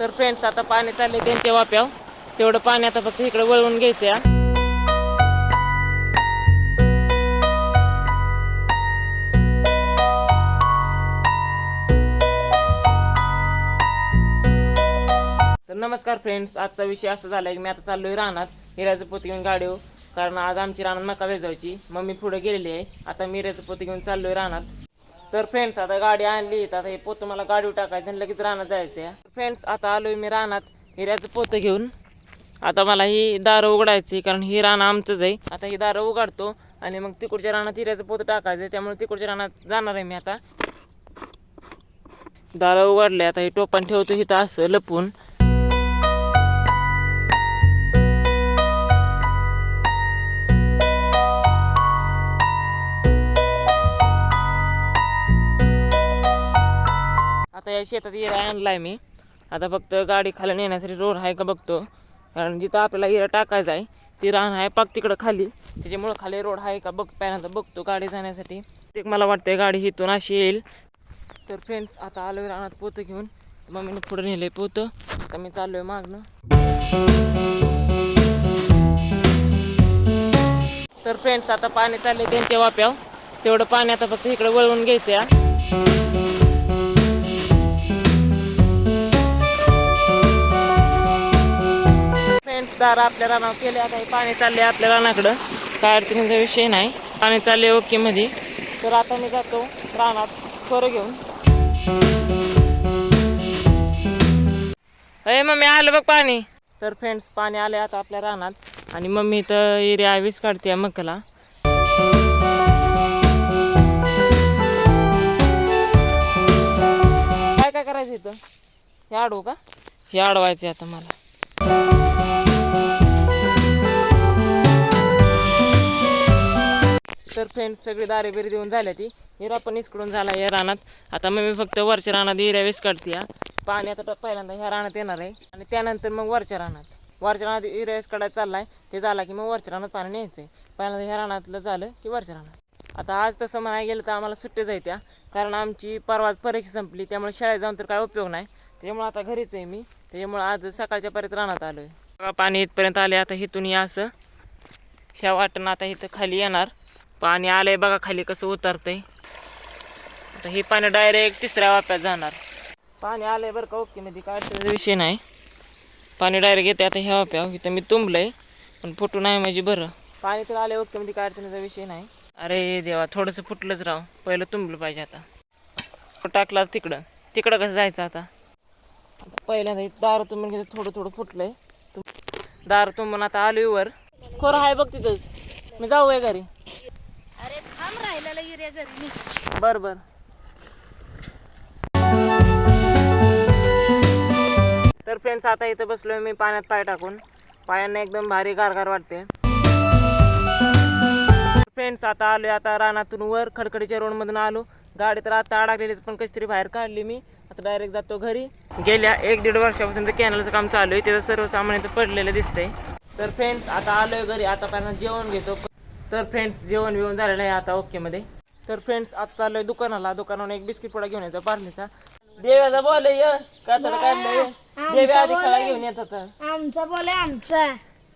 तर फ्रेंड्स आता पाणी चालले त्यांच्या वाप्याव, तेवढं पाणी आता फक्त इकडे वळवून घ्यायचं. तर नमस्कार फ्रेंड्स, आजचा विषय असा झाला की मी आता चाललोय रानात हिऱ्याचं पोत घेऊन गाडीवर. कारण आज आमची रानात मका वेचायची, मम्मी पुढे गेलेली आहे. आता मी हिऱ्याचं पोत घेऊन चाललोय रानात. तर फ्रेंड्स आता गाडी आणली, आता हे पोतं मला गाडीवर टाकायचं आणि लगेच रानात जायचं आहे. फ्रेंड्स आता आलोय मी रानात हिऱ्याचं पोतं घेऊन. आता मला ही दारं उघडायची, कारण ही रान आमचंच आहे. आता ही दारं उघडतो आणि मग तिकडच्या रानात हिऱ्याचं पोतं टाकायचं, त्यामुळे तिकडच्या रानात जाणार आहे मी. आता दारं उघडले, आता हे टोपण ठेवतो इथं असं लपून. आता या शेतात हिरा आणलाय मी. आता फक्त गाडी खाली नेण्यासाठी रोड आहे का बघतो, कारण जिथं आपल्याला हिरा टाकायचा आहे ती रान आहे पाक तिकडं खाली, त्याच्यामुळं खाली रोड आहे का पहिल्यांदा बघतो गाडी जाण्यासाठी. ते मला वाटतंय गाडी इथून अशी येईल. तर फ्रेंड्स आता आलोय रानात पोतं घेऊन. मम्मीने पुढे नेलंय पोतं, तर मी चाललोय मागणं. तर फ्रेंड्स आता पाणी चाललंय त्यांच्या वाप्याव, तेवढं पाणी आता फक्त इकडे वळवून घ्यायचं. दारा आपल्या रानावर केले. आता हे पाणी चालले आपल्या रानाकडं, काय अडचणीचा विषय नाही. पाणी चालले ओके मध्ये. तर आता मी जातो रानात खोरं घेऊन. अरे मम्मी आलं बघ पाणी. तर फ्रेंड्स पाणी आले आता आपल्या रानात, आणि मम्मी इथं एरिया वीस काढते मकला. काय काय करायचं इथं? हे अडवू का? हे अडवायचे आता मला. तर फ्रेंड्स सगळी दारे बिरी देऊन झाल्या, ती हिरा पण इसकडून झाला या रानात. आता मग मी फक्त वरच्या रानात हिऱ्या वेस काढते. पाणी आता पहिल्यांदा ह्या रानात येणार आहे, आणि त्यानंतर मग वरच्या रानात हिऱ्या वेस काढायला चाललाय. ते झाला की मग वरच्या रानात पाणी न्यायचं आहे. पहिल्यांदा ह्या रानातलं झालं की वरच्या रानात. आता आज तसं म्हणायला गेलं तर आम्हाला सुट्ट्या जायत्या, कारण आमची परवाच परीक्षा संपली, त्यामुळे शाळेत जाऊन तर काय उपयोग नाही. त्याच्यामुळे आता घरीच आहे मी, त्याच्यामुळे आज सकाळच्या पर्यंत रानात आलोय. पाणी इथपर्यंत आले. आता इथून या असं ह्या वाटण आता इथं खाली येणार. पाणी आलंय बघा खाली कसं उतरतंय. आता हे पाणी डायरेक्ट तिसऱ्या वाप्यात जाणार. पाणी आलंय बरं का ओके मध्ये, काय अडचणीचा विषय नाही. पाणी डायरेक्ट येते आता ह्या वाप्यावर. इथं मी तुंबलंय पण फुटू नाही म्हणजे बरं. पाणी तर आलंय ओके मध्ये, काय अडचणीचा विषय नाही. अरे देवा, थोडंसं फुटलंच राव, पहिलं तुंबलं पाहिजे. आता टाकला तिकडं कसं जायचं. आता पहिल्यांदा दार तुंबून घेतो, थोडं थोडं फुटलंय. दार तुंबून आता आलोय वर. खोरं आहे बघ तिथंच, मी जाऊ आहे घरी. अरे थांब, राहिलेला हिऱ्या घरी. बर बर. तर फ्रेंड्स आता इथं बसलोय मी पाण्यात पाय टाकून. पायांना एकदम भारी गारगार वाटते. फ्रेंड्स आता आलोय आता रानातून वर, खडखडीच्या रोडमधून आलो. गाडी तर आता अडकलेली, पण कशी तरी बाहेर काढली मी. आता डायरेक्ट जातो घरी. गेल्या 1-1.5 वर्षापासून तर कॅनलचं काम चालू आहे, त्याचं सर्व सामान इथं पडलेलं दिसतंय. तर फ्रेंड्स आता आलोय घरी. आता पहिल्यांदा जेवण घेतो. तर फ्रेंड्स जेवण बिवून झालेलं आहे आता ओके मध्ये. तर फ्रेंड्स आता चाललोय दुकानावरून एक बिस्किट पुडा घेऊन येतो पार्लेचा. देव्याचा बॉल आहे का तर काढलंय. देव्या आधी खेळा घेऊन येत होता. आमचा बॉल आहे, आमचा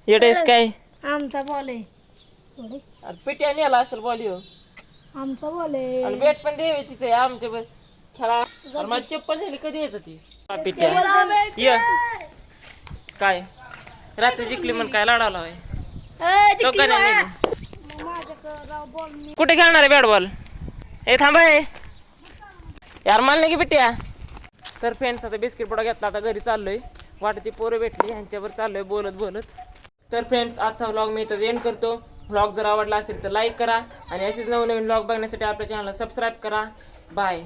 येडेस काय? आमचा बॉल आहे. पिट्या नेला असेल बॉल येऊ. आमचा बॉल आहे, आणि बॅट पण देवाचीच आहे आमच्या खेळा. माझी चप्पल झाली कधी यायचं ती पिट्या ये काय रात्री जिंकली म्हणून काय लढावला होय. कुठे खेळणार आहे बॅट बॉल? हे थांबाय यार, मला नाही की पिट्या. तर फ्रेंड्स आता बिस्किट पुडा घेतला, आता घरी चाललोय. वाटती पोरं भेटली, ह्यांच्यावर चाललोय बोलत. तर फ्रेंड्स आजचा व्लॉग मी इथं एंड करतो. व्लॉग जर आवडला असेल तर लाईक करा, आणि असेच नवनवीन व्लॉग बघण्यासाठी आपल्या चॅनलला सबस्क्राईब करा. बाय.